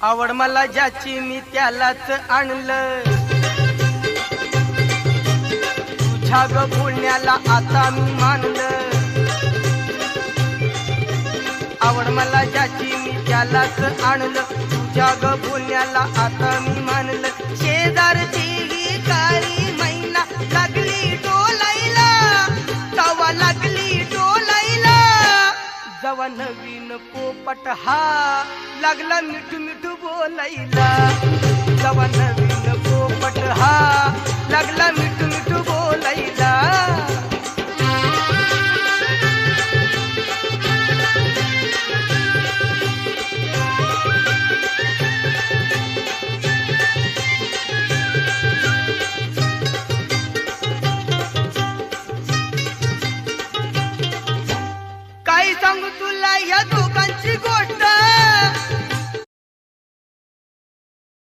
आवड मला ज्याची मी त्यालाच आणलं, तुझ्या ग बोलण्याला आता मी मानलं. आवड मला ज्याची मी त्यालाच आणलं, तुझ्या ग बोलण्याला आता मी मानलं. शेजारची ही काळी मैना लागली डोलायला, तवा लागली डोलायला. जवा नवीन पोपट हा लागला मिठू मिठू बोलायला, जवा नवीन पोपट हा लागला मिठू मिठू बोलायला.